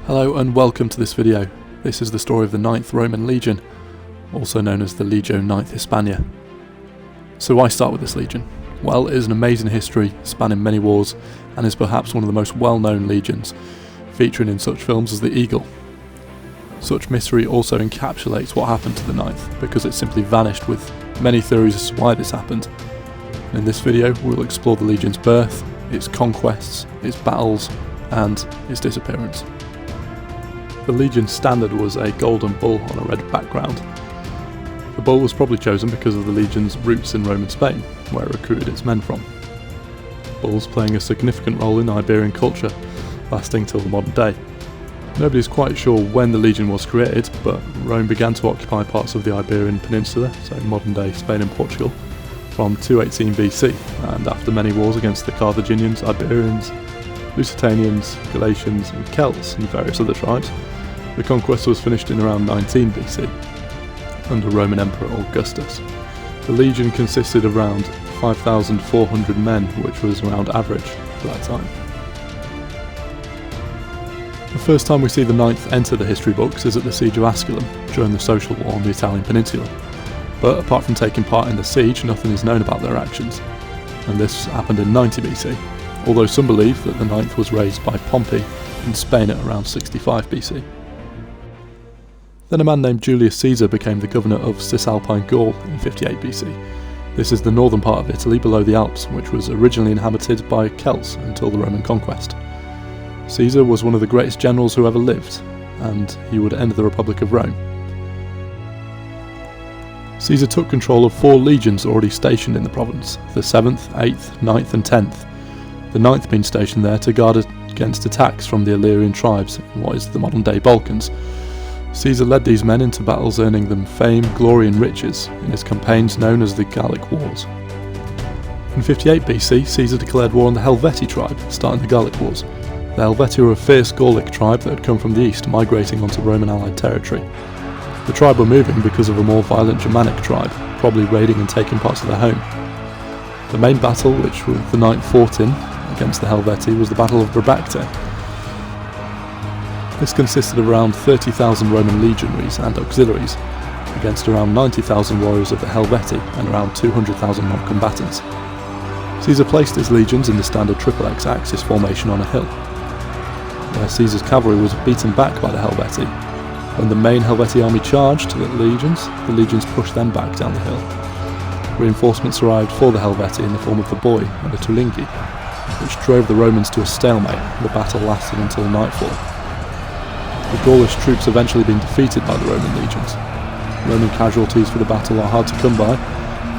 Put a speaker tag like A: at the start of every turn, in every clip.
A: Hello and welcome to this video. This is the story of the 9th Roman Legion, also known as the Legio 9th Hispania. So why start with this legion? Well, it is an amazing history spanning many wars and is perhaps one of the most well-known legions, featuring in such films as The Eagle. Such mystery also encapsulates what happened to the 9th, because it simply vanished, with many theories as to why this happened. And in this video we'll explore the legion's birth, its conquests, its battles and its disappearance. The legion's standard was a golden bull on a red background. The bull was probably chosen because of the legion's roots in Roman Spain, where it recruited its men from. Bulls playing a significant role in Iberian culture, lasting till the modern day. Nobody is quite sure when the legion was created, but Rome began to occupy parts of the Iberian Peninsula, so modern day Spain and Portugal, from 218 BC, and after many wars against the Carthaginians, Iberians, Lusitanians, Galatians and Celts and various other tribes, the conquest was finished in around 19 BC, under Roman Emperor Augustus. The legion consisted of around 5,400 men, which was around average for that time. The first time we see the 9th enter the history books is at the Siege of Asculum, during the Social War on the Italian peninsula. But apart from taking part in the siege, nothing is known about their actions, and this happened in 90 BC. Although some believe that the 9th was raised by Pompey in Spain at around 65 BC. Then a man named Julius Caesar became the governor of Cisalpine Gaul in 58 BC. This is the northern part of Italy below the Alps, which was originally inhabited by Celts until the Roman conquest. Caesar was one of the greatest generals who ever lived, and he would end the Republic of Rome. Caesar took control of 4 legions already stationed in the province, the 7th, 8th, 9th and 10th. The 9th being stationed there to guard against attacks from the Illyrian tribes in what is the modern day Balkans. Caesar led these men into battles, earning them fame, glory and riches in his campaigns known as the Gallic Wars. In 58 BC, Caesar declared war on the Helvetii tribe, starting the Gallic Wars. The Helvetii were a fierce Gallic tribe that had come from the east, migrating onto Roman allied territory. The tribe were moving because of a more violent Germanic tribe, probably raiding and taking parts of their home. The main battle, which the 9th fought in against the Helvetii, was the Battle of Brabacte. This consisted of around 30,000 Roman legionaries and auxiliaries, against around 90,000 warriors of the Helvetii and around 200,000 non-combatants. Caesar placed his legions in the standard triple X-axis formation on a hill, where Caesar's cavalry was beaten back by the Helvetii. When the main Helvetii army charged the legions pushed them back down the hill. Reinforcements arrived for the Helvetii in the form of the Boii and the Tulingi, which drove the Romans to a stalemate. The battle lasted until nightfall. The Gaulish troops eventually being defeated by the Roman legions. Roman casualties for the battle are hard to come by,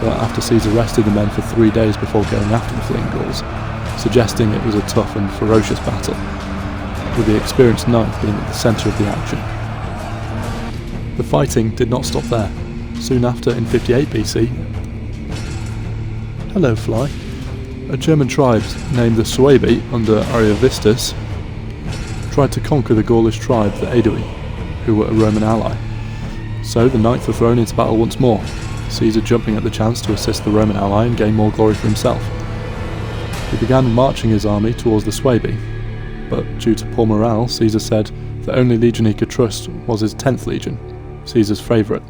A: but after Caesar rested the men for 3 days before going after the fleeing Gauls, suggesting it was a tough and ferocious battle, with the experienced 9th being at the centre of the action. The fighting did not stop there. Soon after, in 58 BC, hello fly, a German tribe named the Suebi under Ariovistus tried to conquer the Gaulish tribe, the Aedui, who were a Roman ally. So the 9th were thrown into battle once more, Caesar jumping at the chance to assist the Roman ally and gain more glory for himself. He began marching his army towards the Suebi, but due to poor morale, Caesar said the only legion he could trust was his 10th legion, Caesar's favourite.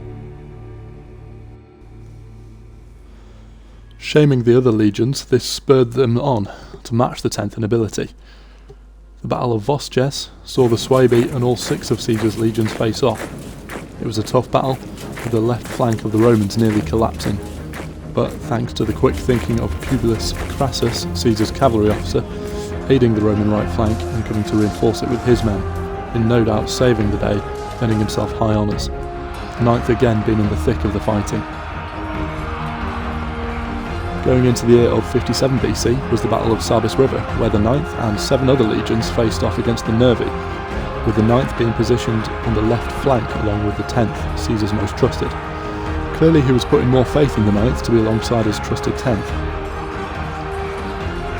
A: Shaming the other legions, this spurred them on to match the 10th in ability. The Battle of Vosges saw the Suebi and all 6 of Caesar's legions face off. It was a tough battle, with the left flank of the Romans nearly collapsing, but thanks to the quick thinking of Publius Crassus, Caesar's cavalry officer, aiding the Roman right flank and coming to reinforce it with his men, in no doubt saving the day, earning himself high honours. The 9th again being in the thick of the fighting. Going into the year of 57 BC was the Battle of Sabis River, where the 9th and 7 other legions faced off against the Nervi, with the 9th being positioned on the left flank along with the 10th, Caesar's most trusted. Clearly he was putting more faith in the 9th to be alongside his trusted 10th.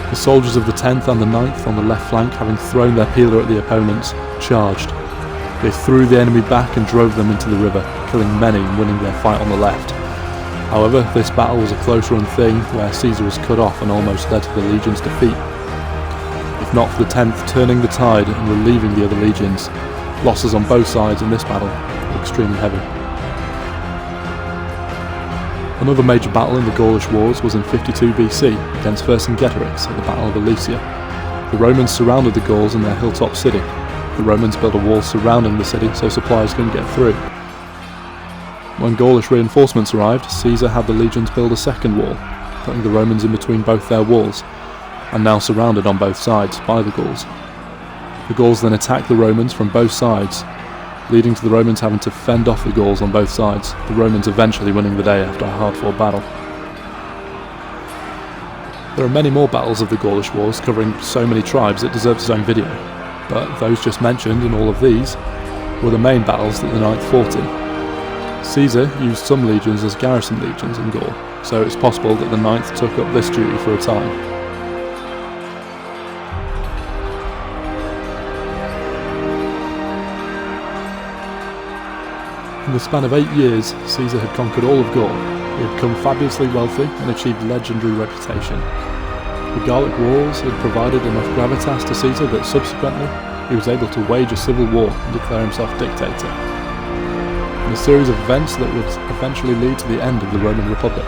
A: The soldiers of the 10th and the 9th on the left flank, having thrown their peeler at the opponents, charged. They threw the enemy back and drove them into the river, killing many and winning their fight on the left. However, this battle was a close run thing, where Caesar was cut off and almost led to the legion's defeat. With if not for the 10th turning the tide and relieving the other legions. Losses on both sides in this battle were extremely heavy. Another major battle in the Gaulish Wars was in 52 BC against Vercingetorix at the Battle of Alesia. The Romans surrounded the Gauls in their hilltop city. The Romans built a wall surrounding the city so supplies couldn't get through. When Gaulish reinforcements arrived, Caesar had the legions build a second wall, putting the Romans in between both their walls, and now surrounded on both sides by the Gauls. The Gauls then attacked the Romans from both sides, leading to the Romans having to fend off the Gauls on both sides, the Romans eventually winning the day after a hard-fought battle. There are many more battles of the Gaulish Wars covering so many tribes it deserves its own video, but those just mentioned and all of these were the main battles that the 9th fought in. Caesar used some legions as garrison legions in Gaul, so it's possible that the 9th took up this duty for a time. In the span of 8 years, Caesar had conquered all of Gaul. He had become fabulously wealthy and achieved legendary reputation. The Gallic wars had provided enough gravitas to Caesar that subsequently he was able to wage a civil war and declare himself dictator, in a series of events that would eventually lead to the end of the Roman Republic.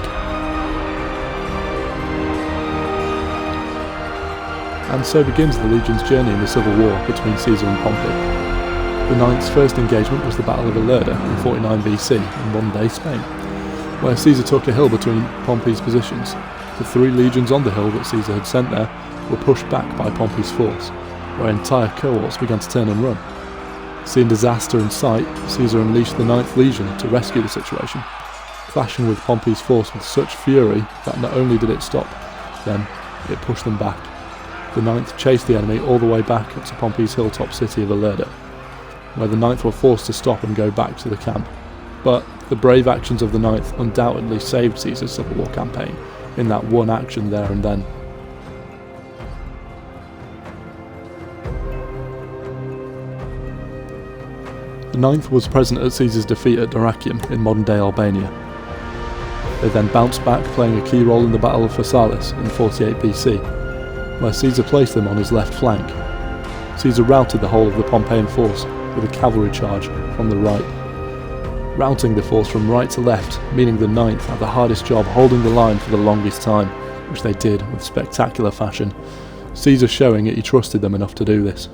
A: And so begins the legion's journey in the civil war between Caesar and Pompey. The 9th's first engagement was the Battle of Ilerda in 49 BC in modern-day Spain, where Caesar took a hill between Pompey's positions. The 3 legions on the hill that Caesar had sent there were pushed back by Pompey's force, where entire cohorts began to turn and run. Seeing disaster in sight, Caesar unleashed the 9th Legion to rescue the situation, clashing with Pompey's force with such fury that not only did it stop them, it pushed them back. The 9th chased the enemy all the way back up to Pompey's hilltop city of Ilerda, where the 9th were forced to stop and go back to the camp. But the brave actions of the 9th undoubtedly saved Caesar's civil war campaign in that one action there and then. The 9th was present at Caesar's defeat at Dyrrhachium in modern-day Albania. They then bounced back, playing a key role in the Battle of Pharsalus in 48 BC, where Caesar placed them on his left flank. Caesar routed the whole of the Pompeian force with a cavalry charge from the right, routing the force from right to left, meaning the 9th had the hardest job holding the line for the longest time, which they did with spectacular fashion, Caesar showing that he trusted them enough to do this.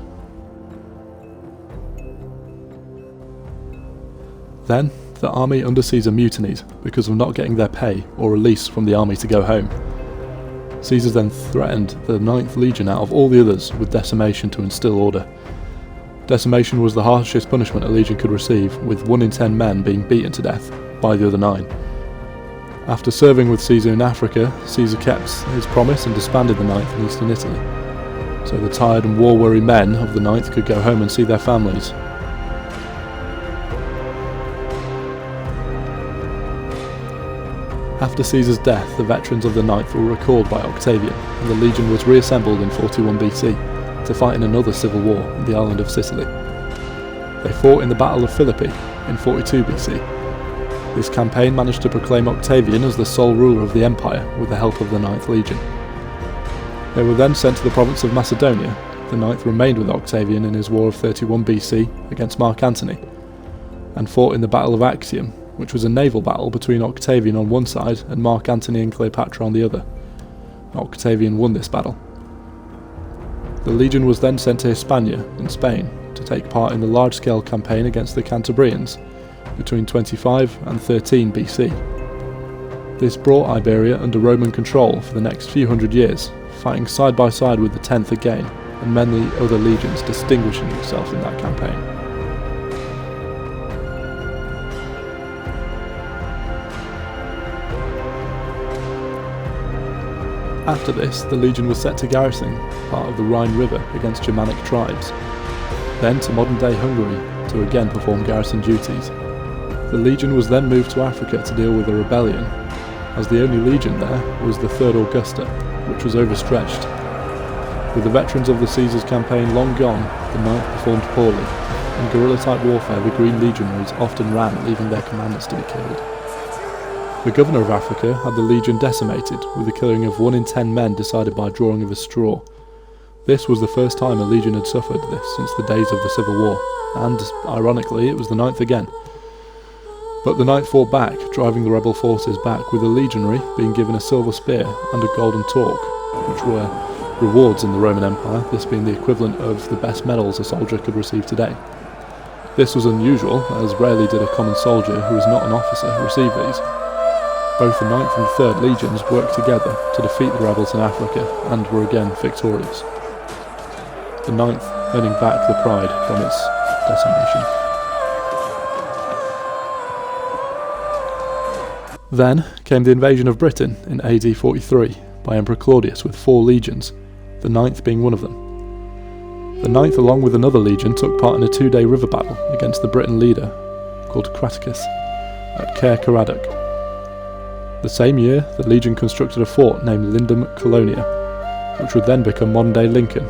A: Then, the army under Caesar mutinied because of not getting their pay or release from the army to go home. Caesar then threatened the 9th Legion out of all the others with decimation to instill order. Decimation was the harshest punishment a legion could receive, with 1 in 10 men being beaten to death by the other 9. After serving with Caesar in Africa, Caesar kept his promise and disbanded the 9th in eastern Italy, so the tired and war-weary men of the 9th could go home and see their families. After Caesar's death, the veterans of the 9th were recalled by Octavian, and the legion was reassembled in 41 BC to fight in another civil war in the island of Sicily. They fought in the Battle of Philippi in 42 BC. This campaign managed to proclaim Octavian as the sole ruler of the empire with the help of the 9th Legion. They were then sent to the province of Macedonia. The 9th remained with Octavian in his war of 31 BC against Mark Antony, and fought in the Battle of Actium, which was a naval battle between Octavian on one side and Mark Antony and Cleopatra on the other. Octavian won this battle. The legion was then sent to Hispania in Spain to take part in the large-scale campaign against the Cantabrians between 25 and 13 BC. This brought Iberia under Roman control for the next few hundred years, fighting side by side with the 10th again, and many other legions distinguishing themselves in that campaign. After this, the legion was set to garrison part of the Rhine River against Germanic tribes, then to modern-day Hungary to again perform garrison duties. The legion was then moved to Africa to deal with a rebellion, as the only legion there was the 3rd Augusta, which was overstretched. With the veterans of the Caesar's campaign long gone, the 9th performed poorly. In guerrilla-type warfare, the Green Legionaries often ran, leaving their commanders to be killed. The governor of Africa had the legion decimated, with the killing of 1 in 10 men decided by drawing of a straw. This was the first time a legion had suffered this since the days of the Civil War, and, ironically, it was the 9th again. But the 9th fought back, driving the rebel forces back, with a legionary being given a silver spear and a golden torque, which were rewards in the Roman Empire, this being the equivalent of the best medals a soldier could receive today. This was unusual, as rarely did a common soldier who was not an officer receive these. Both the 9th and the 3rd legions worked together to defeat the rebels in Africa, and were again victorious. The 9th earning back the pride from its decimation. Then came the invasion of Britain in AD 43 by Emperor Claudius with 4 legions, the 9th being one of them. The 9th, along with another legion, took part in a 2-day river battle against the Briton leader, called Craticus, at Caer Caradoc. The same year, the legion constructed a fort named Lindum Colonia, which would then become modern-day Lincoln.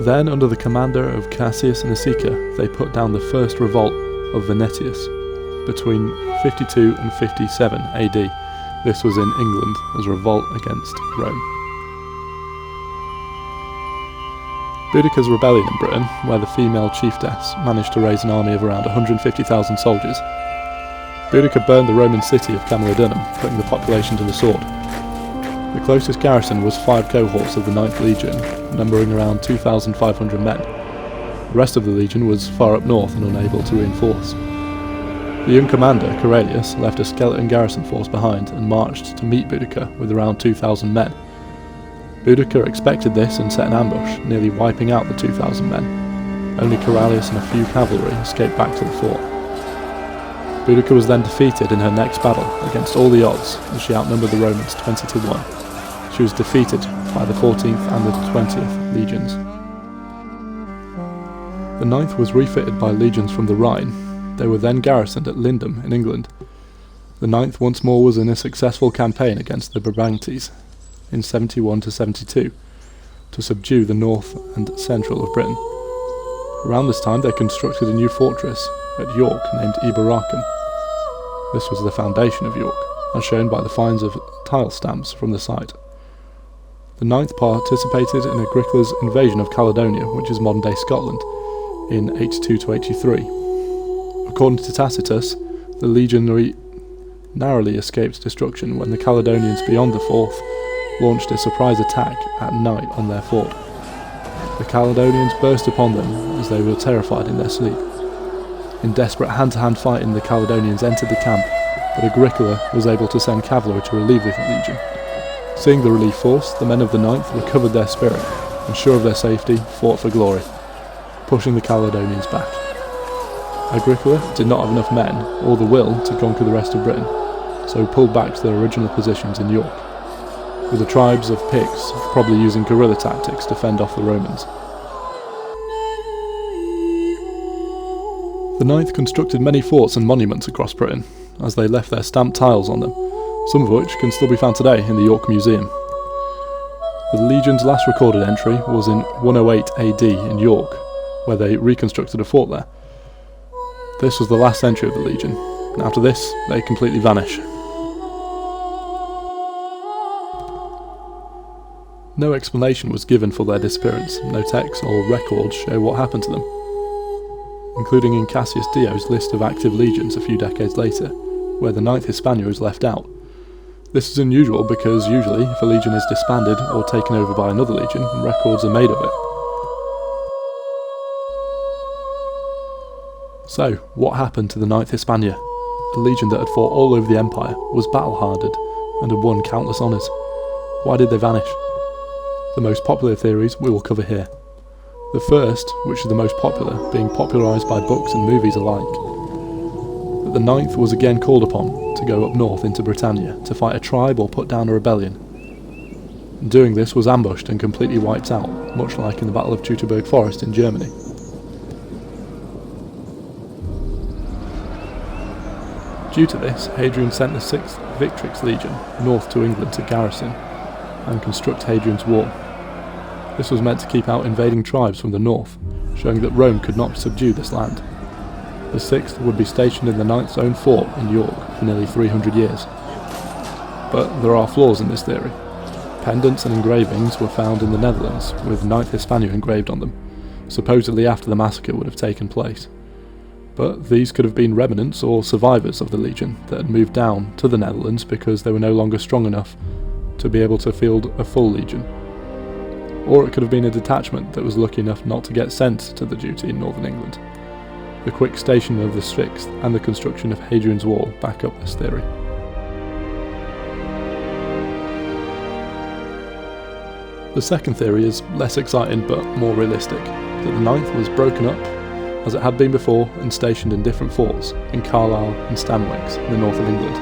A: Then, under the commander of Cassius Nasica, they put down the first revolt of Venetius between 52 and 57 AD. This was in England as a revolt against Rome. Boudicca's rebellion in Britain, where the female chiefess managed to raise an army of around 150,000 soldiers. Boudicca burned the Roman city of Camalodunum, putting the population to the sword. The closest garrison was 5 cohorts of the 9th Legion, numbering around 2,500 men. The rest of the legion was far up north and unable to reinforce. The young commander, Corellius, left a skeleton garrison force behind and marched to meet Boudicca with around 2,000 men. Boudicca expected this and set an ambush, nearly wiping out the 2,000 men. Only Corellius and a few cavalry escaped back to the fort. Boudicca was then defeated in her next battle against all the odds, as she outnumbered the Romans 20 to 1. She was defeated by the 14th and the 20th legions. The 9th was refitted by legions from the Rhine. They were then garrisoned at Lindum in England. The 9th once more was in a successful campaign against the Brabantes in 71 to 72 to subdue the north and central of Britain. Around this time they constructed a new fortress at York named Eboracum. This was the foundation of York, as shown by the finds of tile stamps from the site. The 9th participated in Agricola's invasion of Caledonia, which is modern-day Scotland, in 82 to 83. According to Tacitus, the legionary narrowly escaped destruction when the Caledonians beyond the Forth launched a surprise attack at night on their fort. The Caledonians burst upon them as they were terrified in their sleep. In desperate hand-to-hand fighting, the Caledonians entered the camp, but Agricola was able to send cavalry to relieve the legion. Seeing the relief force, the men of the 9th recovered their spirit, and sure of their safety, fought for glory, pushing the Caledonians back. Agricola did not have enough men, or the will, to conquer the rest of Britain, so he pulled back to their original positions in York, with the tribes of Picts probably using guerrilla tactics to fend off the Romans. The 9th constructed many forts and monuments across Britain, as they left their stamped tiles on them, some of which can still be found today in the York Museum. The Legion's last recorded entry was in 108 AD in York, where they reconstructed a fort there. This was the last entry of the Legion, and after this, they completely vanish. No explanation was given for their disappearance, no texts or records show what happened to them, including in Cassius Dio's list of active legions a few decades later, where the 9th Hispania is left out. This is unusual because usually, if a legion is disbanded or taken over by another legion, records are made of it. So, what happened to the 9th Hispania? A legion that had fought all over the empire, was battle-hardened, and had won countless honours. Why did they vanish? The most popular theories we will cover here. The first, which is the most popular, being popularised by books and movies alike, that the 9th was again called upon to go up north into Britannia to fight a tribe or put down a rebellion. And doing this was ambushed and completely wiped out, much like in the Battle of Teutoburg Forest in Germany. Due to this, Hadrian sent the 6th Victrix Legion north to England to garrison and construct Hadrian's Wall. This was meant to keep out invading tribes from the north, showing that Rome could not subdue this land. The 6th would be stationed in the 9th's own fort in York for nearly 300 years. But there are flaws in this theory. Pendants and engravings were found in the Netherlands, with 9th Hispania engraved on them, supposedly after the massacre would have taken place. But these could have been remnants or survivors of the Legion that had moved down to the Netherlands because they were no longer strong enough to be able to field a full Legion. Or it could have been a detachment that was lucky enough not to get sent to the duty in northern England. The quick stationing of the 6th and the construction of Hadrian's Wall back up this theory. The second theory is less exciting but more realistic, that the 9th was broken up, as it had been before, and stationed in different forts in Carlisle and Stanwix in the north of England,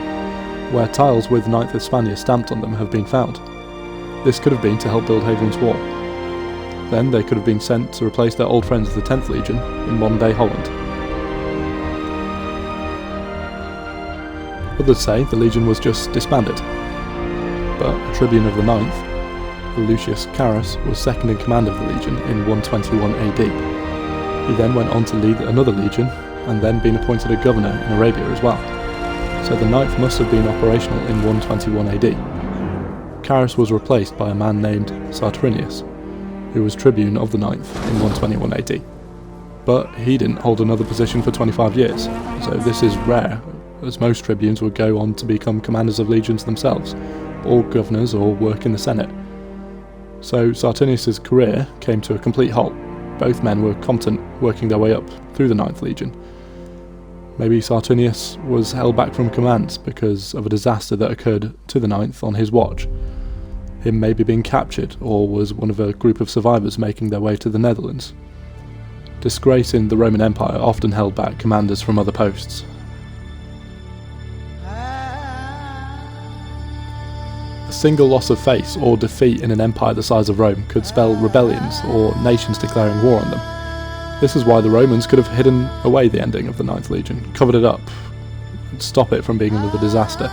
A: where tiles with 9th Hispania stamped on them have been found. This could have been to help build Hadrian's Wall. Then they could have been sent to replace their old friends of the 10th Legion in modern-day Holland. Others say the Legion was just disbanded, but a tribune of the 9th, Lucius Carus, was second in command of the Legion in 121 AD. He then went on to lead another Legion, and then been appointed a governor in Arabia as well. So the 9th must have been operational in 121 AD. Carus was replaced by a man named Saturnius, who was tribune of the 9th in 121 AD. But he didn't hold another position for 25 years, so this is rare, as most tribunes would go on to become commanders of legions themselves, or governors, or work in the Senate. So Saturnius' career came to a complete halt. Both men were competent, working their way up through the 9th Legion. Maybe Saturnius was held back from command because of a disaster that occurred to the 9th on his watch. Him maybe being captured, or was one of a group of survivors making their way to the Netherlands. Disgrace in the Roman Empire often held back commanders from other posts. A single loss of face or defeat in an empire the size of Rome could spell rebellions or nations declaring war on them. This is why the Romans could have hidden away the ending of the 9th Legion, covered it up, and stop it from being another disaster.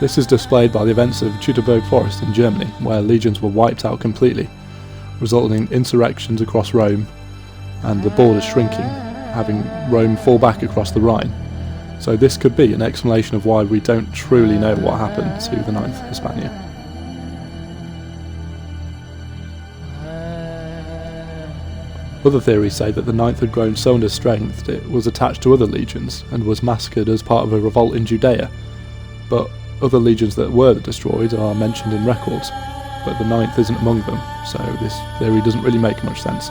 A: This is displayed by the events of Teutoburg Forest in Germany, where legions were wiped out completely, resulting in insurrections across Rome and the borders shrinking, having Rome fall back across the Rhine. So this could be an explanation of why we don't truly know what happened to the 9th Hispania. Other theories say that the 9th had grown so under strength it was attached to other legions and was massacred as part of a revolt in Judea, but other legions that were destroyed are mentioned in records, but the 9th isn't among them, so this theory doesn't really make much sense.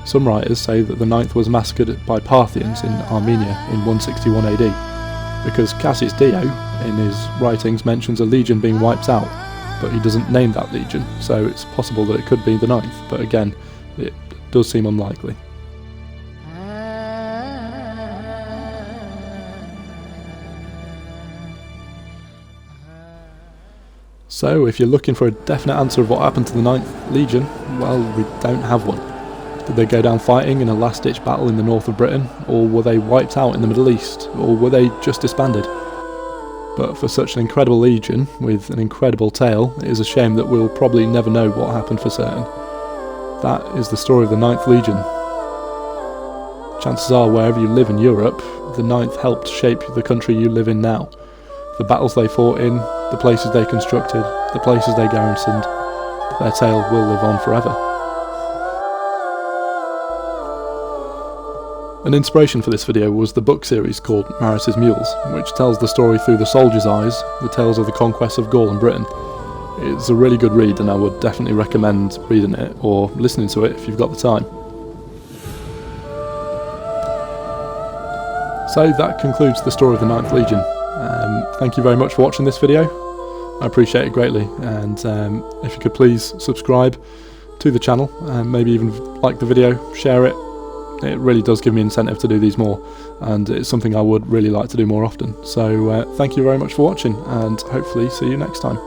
A: Some writers say that the 9th was massacred by Parthians in Armenia in 161 AD, because Cassius Dio, in his writings, mentions a legion being wiped out, but he doesn't name that legion, so it's possible that it could be the 9th, but again, it does seem unlikely. So, if you're looking for a definite answer of what happened to the 9th Legion, well, we don't have one. Did they go down fighting in a last-ditch battle in the north of Britain, or were they wiped out in the Middle East, or were they just disbanded? But for such an incredible legion, with an incredible tale, it is a shame that we'll probably never know what happened for certain. That is the story of the 9th Legion. Chances are, wherever you live in Europe, the 9th helped shape the country you live in now. The battles they fought in, the places they constructed, the places they garrisoned, their tale will live on forever. An inspiration for this video was the book series called Maris's Mules, which tells the story through the soldier's eyes, the tales of the conquests of Gaul and Britain. It's a really good read, and I would definitely recommend reading it or listening to it if you've got the time. So that concludes the story of the 9th Legion. Thank you very much for watching this video. I appreciate it greatly, and if you could please subscribe to the channel and maybe even like the video, share it. It really does give me incentive to do these more, and it's something I would really like to do more often. So thank you very much for watching, and hopefully see you next time.